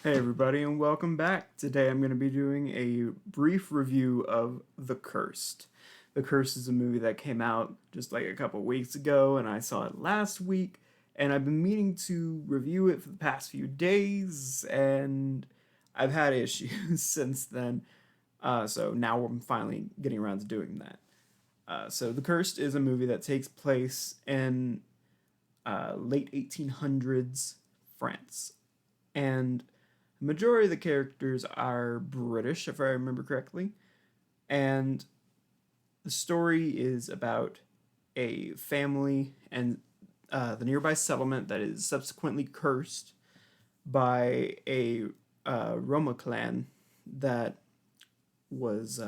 Hey everybody and welcome back. Today I'm going to be doing a brief review of The Cursed. The Cursed is a movie that came out just like a couple weeks ago and I saw it last week and I've been meaning to review it for the past few days and I've had issues since then. So now I'm finally getting around to doing that. So The Cursed is a movie that takes place in late 1800s France. And the majority of the characters are British, if I remember correctly. And the story is about a family and the nearby settlement that is subsequently cursed by a Roma clan that was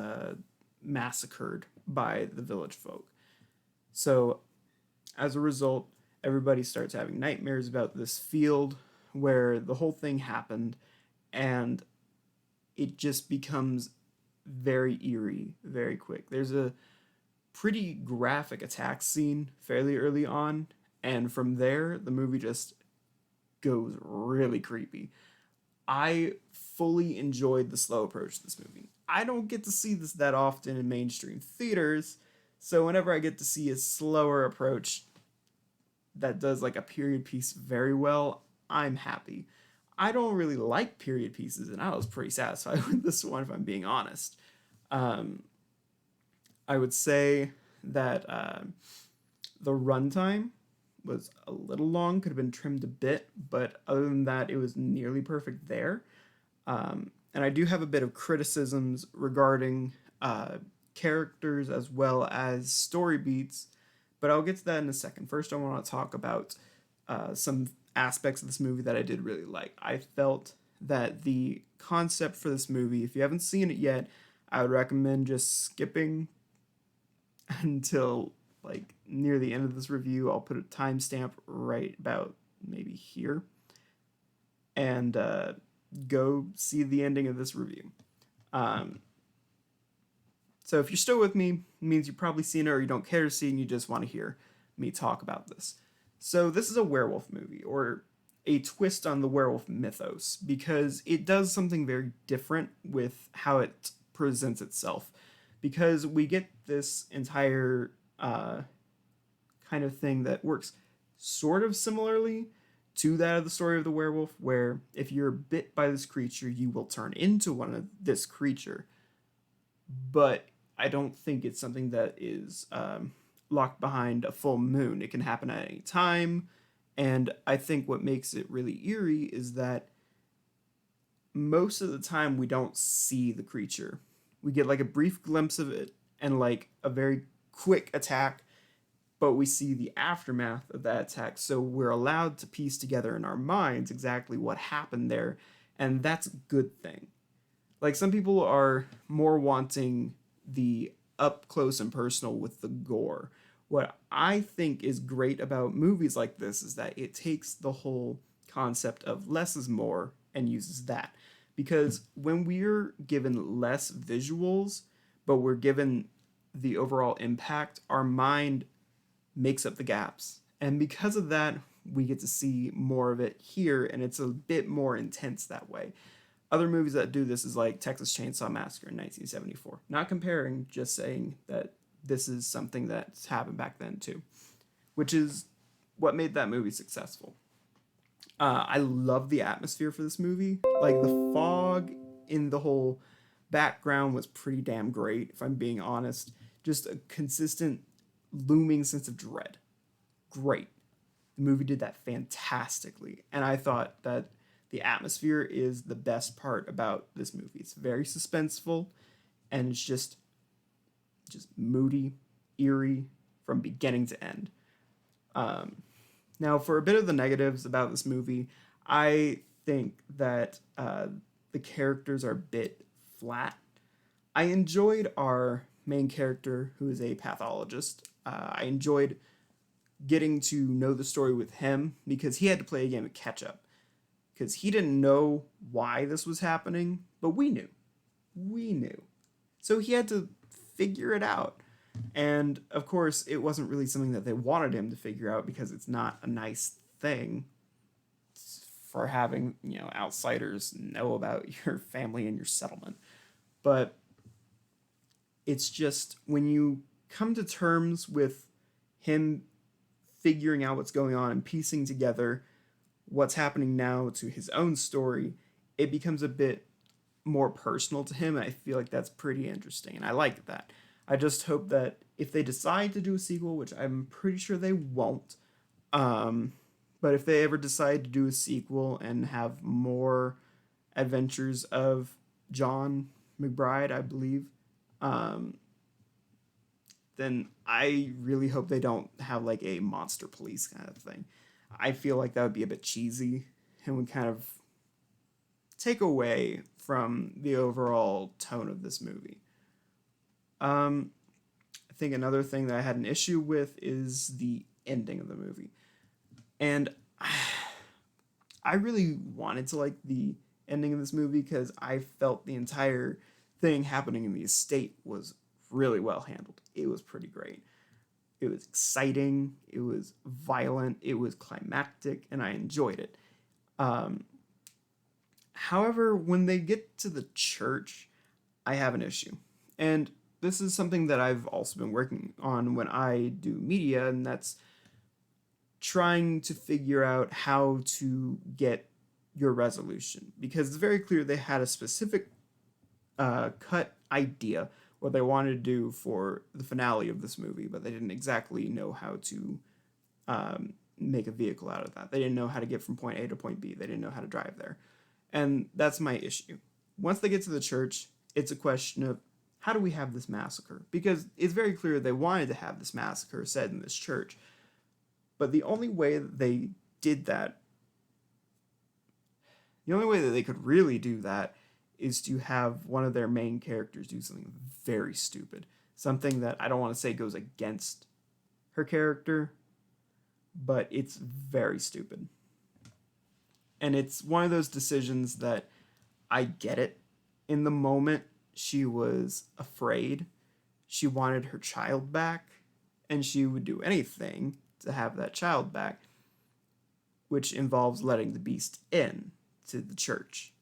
massacred by the village folk. So, as a result, everybody starts having nightmares about this field where the whole thing happened, and it just becomes very eerie very quick. There's a pretty graphic attack scene fairly early on, and from there, the movie just goes really creepy. I fully enjoyed the slow approach to this movie. I don't get to see this that often in mainstream theaters, so whenever I get to see a slower approach that does like a period piece very well, I'm happy. I don't really like period pieces, and I was pretty satisfied with this one, if I'm being honest. Um, I would say that the runtime was a little long, could have been trimmed a bit, but other than that, it was nearly perfect there. And I do have a bit of criticisms regarding characters as well as story beats, but I'll get to that in a second. First, I want to talk about some aspects of this movie that I did really like. I felt that the concept for this movie, if you haven't seen it yet, I would recommend just skipping until like near the end of this review. I'll put a timestamp right about maybe here and go see the ending of this review. Um, so if you're still with me, it means you've probably seen it or you don't care to see and you just want to hear me talk about this. So this is a werewolf movie, or a twist on the werewolf mythos, because it does something very different with how it presents itself. Because we get this entire kind of thing that works sort of similarly to that of the story of the werewolf, where if you're bit by this creature, you will turn into one of this creature. But I don't think it's something that is locked behind a full moon. It can happen at any time. And I think what makes it really eerie is that most of the time we don't see the creature. We get like a brief glimpse of it and like a very quick attack, but we see the aftermath of that attack. So we're allowed to piece together in our minds exactly what happened there. And that's a good thing. Like some people are more wanting the up close and personal with the gore. What I think is great about movies like this is that it takes the whole concept of less is more and uses that. Because when we're given less visuals, but we're given the overall impact, our mind makes up the gaps. And because of that, we get to see more of it here, and it's a bit more intense that way. Other movies that do this is like Texas Chainsaw Massacre in 1974. Not comparing, just saying that this is something that's happened back then too, which is what made that movie successful. I love the atmosphere for this movie. Like the fog in the whole background was pretty damn great, if I'm being honest. Just a consistent looming sense of dread. Great. The movie did that fantastically. And I thought that the atmosphere is the best part about this movie. It's very suspenseful and it's just moody, eerie from beginning to end. Now, for a bit of the negatives about this movie, I think that the characters are a bit flat. I enjoyed our main character, who is a pathologist. I enjoyed getting to know the story with him because he had to play a game of catch up. Because he didn't know why this was happening, but we knew. We knew. So he had to figure it out. And of course, it wasn't really something that they wanted him to figure out because it's not a nice thing for having, outsiders know about your family and your settlement. But it's just when you come to terms with him figuring out what's going on and piecing together what's happening now to his own story, it becomes a bit more personal to him. And I feel like that's pretty interesting. And I like that. I just hope that if they decide to do a sequel, which I'm pretty sure they won't, but if they ever decide to do a sequel and have more adventures of John McBride, I believe, um, then I really hope they don't have like a monster police kind of thing. I feel like that would be a bit cheesy and would kind of take away from the overall tone of this movie. I think another thing that I had an issue with is the ending of the movie. And I really wanted to like the ending of this movie because I felt the entire thing happening in the estate was really well handled. It was pretty great. It was exciting. It was violent. It was climactic, and I enjoyed it. However, when they get to the church, I have an issue. And this is something that I've also been working on when I do media, and that's trying to figure out how to get your resolution. Because it's very clear they had a specific cut idea what they wanted to do for the finale of this movie, but they didn't exactly know how to make a vehicle out of that. They didn't know how to get from point A to point B. They didn't know how to drive there. And that's my issue. Once they get to the church, it's a question of how do we have this massacre? Because it's very clear they wanted to have this massacre set in this church. But the only way that they did that, the only way that they could really do that is to have one of their main characters do something very stupid. Something that I don't want to say goes against her character, but it's very stupid. And it's one of those decisions that I get it. In the moment, she was afraid. She wanted her child back, and she would do anything to have that child back, which involves letting the beast in to the church.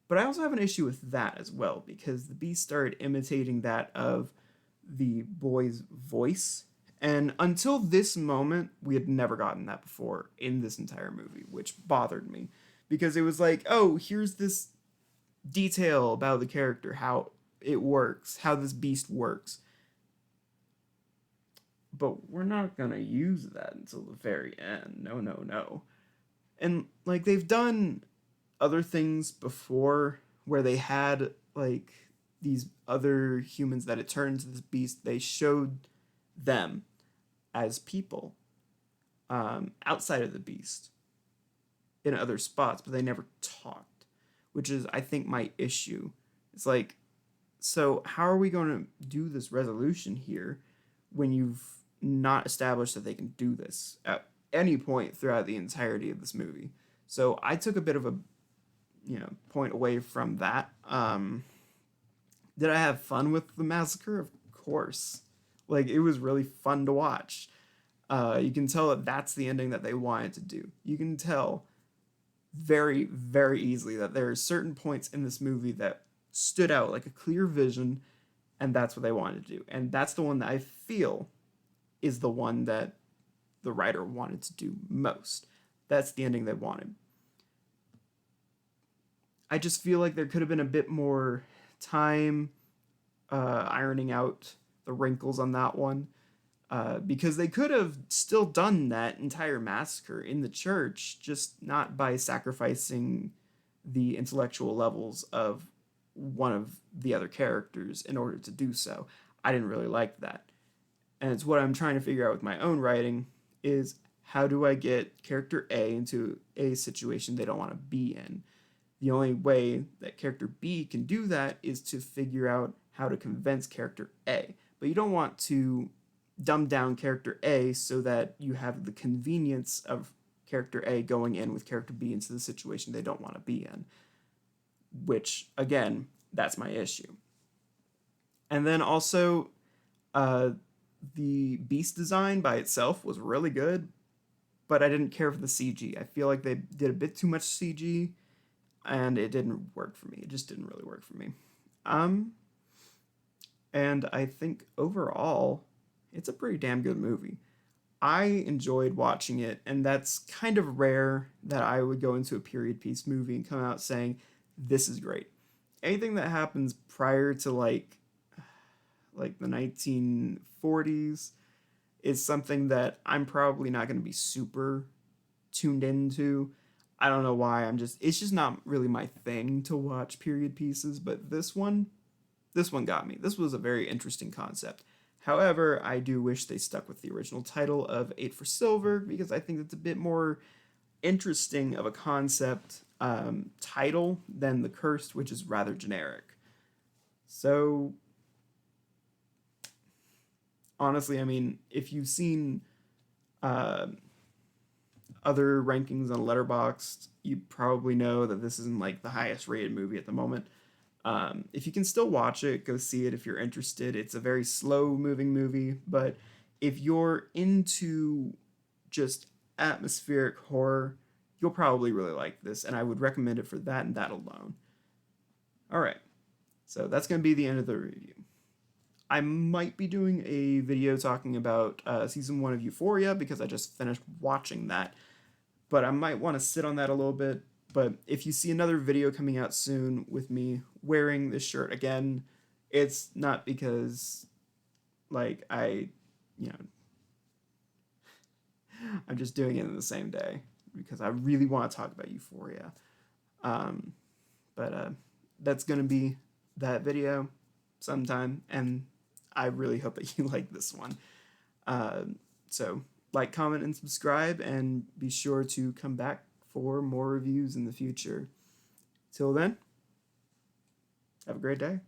But I also have an issue with that as well, because the beast started imitating that of the boy's voice. And until this moment, we had never gotten that before in this entire movie, which bothered me. Because it was like, oh, here's this detail about the character, how it works, how this beast works. But we're not going to use that until the very end. No, no, no. And, like, they've done other things before where they had, like, these other humans that it turned into this beast. They showed them as people outside of the beast in other spots, but they never talked, which is, I think, my issue. It's like, so how are we going to do this resolution here when you've not established that they can do this at any point throughout the entirety of this movie? So I took a bit of a point away from that. Did I have fun with the massacre? Of course. Like, it was really fun to watch. You can tell that that's the ending that they wanted to do. You can tell very, very easily that there are certain points in this movie that stood out like a clear vision, and that's what they wanted to do. And that's the one that I feel is the one that the writer wanted to do most. That's the ending they wanted. I just feel like there could have been a bit more time ironing out the wrinkles on that one, because they could have still done that entire massacre in the church, just not by sacrificing the intellectual levels of one of the other characters in order to do so. I didn't really like that. And it's what I'm trying to figure out with my own writing is how do I get character A into a situation they don't want to be in? The only way that character B can do that is to figure out how to convince character A. But you don't want to dumb down character A so that you have the convenience of character A going in with character B into the situation they don't want to be in. Which, again, that's my issue. And then also, the beast design by itself was really good, but I didn't care for the CG. I feel like they did a bit too much CG, and it didn't work for me. It just didn't really work for me. Um, and I think overall, it's a pretty damn good movie. I enjoyed watching it, and that's kind of rare that I would go into a period piece movie and come out saying, "This is great." Anything that happens prior to like the 1940s is something that I'm probably not going to be super tuned into. I don't know why. It's just not really my thing to watch period pieces, but this one got me. This was a very interesting concept. However, I do wish they stuck with the original title of Eight for Silver because I think it's a bit more interesting of a concept title than The Cursed, which is rather generic. So, honestly, I mean, if you've seen uh, other rankings on Letterboxd, you probably know that this isn't like the highest rated movie at the moment. If you can still watch it, go see it if you're interested. It's a very slow moving movie, but if you're into just atmospheric horror, you'll probably really like this, and I would recommend it for that and that alone. All right, so that's going to be the end of the review. I might be doing a video talking about season 1 of Euphoria because I just finished watching that, but I might want to sit on that a little bit. But if you see another video coming out soon with me wearing this shirt again, it's not because like you know, I'm just doing it in the same day because I really want to talk about Euphoria. Um, but that's gonna be that video sometime, and I really hope that you like this one. So like, comment, and subscribe, and be sure to come back for more reviews in the future. Till then, have a great day.